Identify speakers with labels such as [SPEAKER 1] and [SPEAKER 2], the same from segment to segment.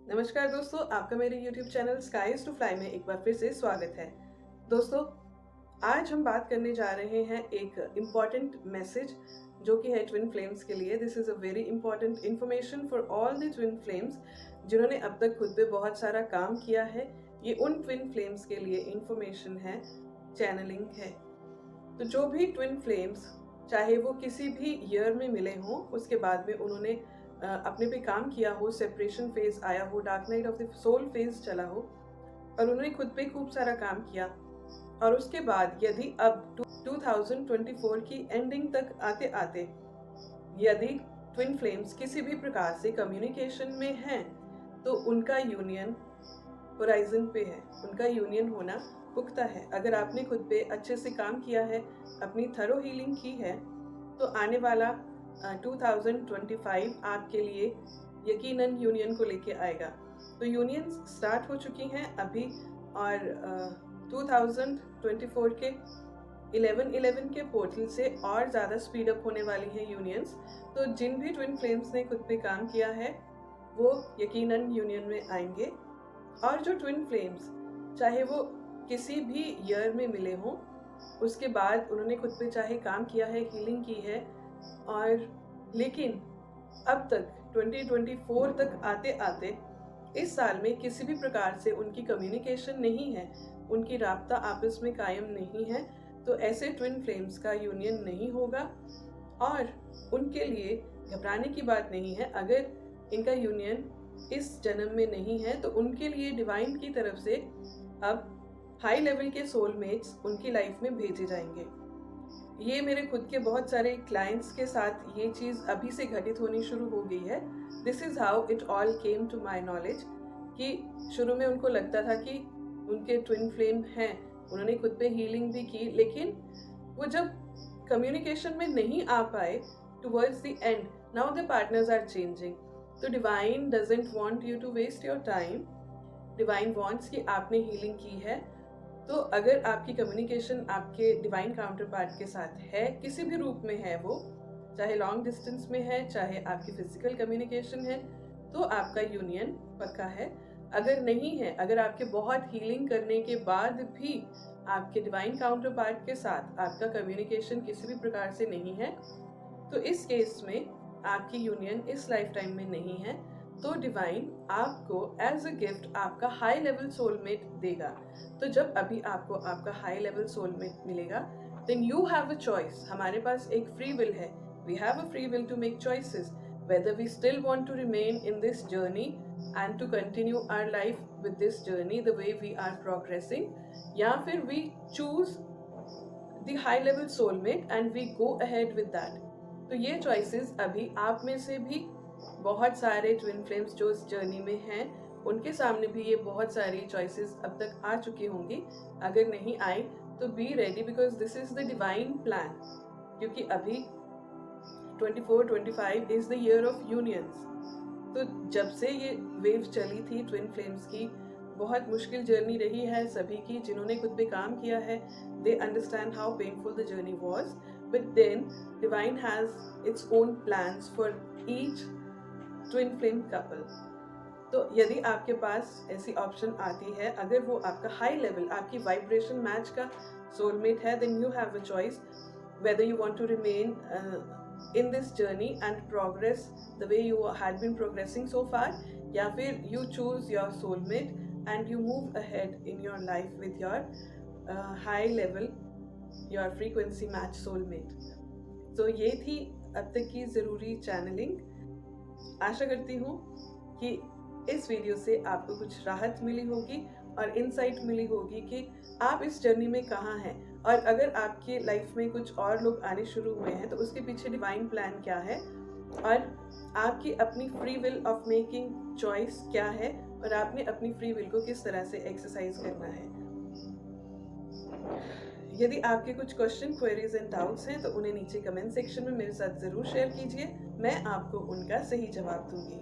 [SPEAKER 1] नमस्कार दोस्तों, आपका मेरे YouTube channel Skies to Fly में एक बार फिर से स्वागत है। दोस्तों, आज हम बात करने जा रहे हैं एक इम्पॉर्टेंट मैसेज जो कि है ट्विन फ्लेम्स के लिए। This is a very important information for all the twin flames जिन्होंने अब तक खुद पे बहुत सारा काम किया है। ये उन ट्विन फ्लेम्स के लिए इन्फॉर्मेशन है, चैनलिंग है। तो जो भी ट्विन फ्लेम्स, चाहे वो किसी भी ईयर में मिले हों, उसके बाद में उन्होंने अपने पे काम किया हो, सेपरेशन फेज आया हो, dark night of the soul phase चला हो और उन्होंने खुद पे खूब सारा काम किया, और उसके बाद यदि अब 2024 की एंडिंग तक आते आते यदि ट्विन फ्लेम्स किसी भी प्रकार से कम्युनिकेशन में हैं, तो उनका यूनियन होराइजन पे है, उनका यूनियन होना पुख्ता है। अगर आपने खुद पे अच्छे से काम किया है, अपनी थरो हीलिंग की है, तो आने वाला 2025 आपके लिए यकीनन यूनियन को लेके आएगा। तो यूनियन स्टार्ट हो चुकी हैं अभी, और 2024 के 11/11 के पोर्टल से और ज़्यादा स्पीड अप होने वाली हैं यूनियंस। तो जिन भी ट्विन फ्लेम्स ने खुद पे काम किया है वो यकीनन यूनियन में आएंगे। और जो ट्विन फ्लेम्स, चाहे वो किसी भी ईयर में मिले हों, उसके बाद उन्होंने खुद पे चाहे काम किया है, हीलिंग की है, और लेकिन अब तक 2024 तक आते आते इस साल में किसी भी प्रकार से उनकी कम्युनिकेशन नहीं है, उनकी राब्ता आपस में कायम नहीं है, तो ऐसे ट्विन फ्लेम्स का यूनियन नहीं होगा। और उनके लिए घबराने की बात नहीं है। अगर इनका यूनियन इस जन्म में नहीं है, तो उनके लिए डिवाइन की तरफ से अब हाई लेवल के सोलमेट्स उनकी लाइफ में भेजे जाएंगे। ये मेरे खुद के बहुत सारे क्लाइंट्स के साथ ये चीज़ अभी से घटित होनी शुरू हो गई है। This is how it all came to my knowledge, कि शुरू में उनको लगता था कि उनके ट्विन फ्लेम हैं, उन्होंने खुद पे हीलिंग भी की, लेकिन वो जब कम्युनिकेशन में नहीं आ पाए towards the end, now the partners are changing. तो divine doesn't want you to waste your time. Divine wants कि आपने हीलिंग की है, तो अगर आपकी कम्युनिकेशन आपके डिवाइन काउंटर पार्ट के साथ है, किसी भी रूप में है, वो चाहे लॉन्ग डिस्टेंस में है, चाहे आपकी फिजिकल कम्युनिकेशन है, तो आपका यूनियन पक्का है। अगर नहीं है, अगर आपके बहुत हीलिंग करने के बाद भी आपके डिवाइन काउंटर पार्ट के साथ आपका कम्युनिकेशन किसी भी प्रकार से नहीं है, तो इस केस में आपकी यूनियन इस लाइफ टाइम में नहीं है। तो डिवाइन आपको एज अ गिफ्ट आपका हाई लेवल सोलमेट देगा। तो जब अभी आपको आपका हाई लेवल सोलमेट मिलेगा, then you have a choice. हमारे पास एक फ्री विल है, we have a free will to make choices whether we still want to remain in this journey and to continue our life with this journey the way we are progressing, या फिर we choose the high level soulmate and we go ahead with that। तो ये choices अभी आप में से भी बहुत सारे ट्विन फ्लेम्स जो इस जर्नी में हैं, उनके सामने भी ये बहुत सारी चॉइसेस अब तक आ चुकी होंगी। अगर नहीं आई तो be ready, because this is the divine plan. क्योंकि अभी 24-25 is the year of unions. तो जब से ये वेव चली थी ट्विन फ्लेम्स की, बहुत मुश्किल जर्नी रही है सभी की। जिन्होंने खुद पे काम किया है, they understand how painful the journey was, but then divine has its own plans for each twin flame couple. तो यदि आपके पास ऐसी ऑप्शन आती है, अगर वो आपका हाई लेवल, आपकी वाइब्रेशन मैच का सोलमेट है, then you have a choice whether you want to remain in this journey and progress the way you had been progressing so far, या फिर you choose your soulmate and you move ahead in your life with your high level, your frequency match soulmate। तो ये थी अब तक की ज़रूरी channelling. आशा करती हूँ कि इस वीडियो से आपको कुछ राहत मिली होगी और इंसाइट मिली होगी कि आप इस जर्नी में कहाँ हैं, और अगर आपके लाइफ में कुछ और लोग आने शुरू हुए हैं तो उसके पीछे डिवाइन प्लान क्या है, और आपकी अपनी free will of making choice क्या है, और आपने अपनी फ्री विल को किस तरह से एक्सरसाइज करना है। यदि आपके कुछ क्वेश्चन, क्वेरीज एंड डाउट्स हैं तो उन्हें नीचे कमेंट सेक्शन में मेरे साथ ज़रूर शेयर कीजिए, मैं आपको उनका सही जवाब दूंगी।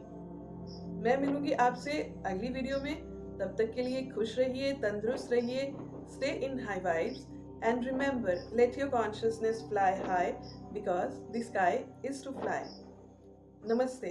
[SPEAKER 1] मैं मिलूंगी आपसे अगली वीडियो में। तब तक के लिए खुश रहिए, तंदुरुस्त रहिए, stay in high vibes, and remember, let your consciousness fly high because the sky is to fly। नमस्ते।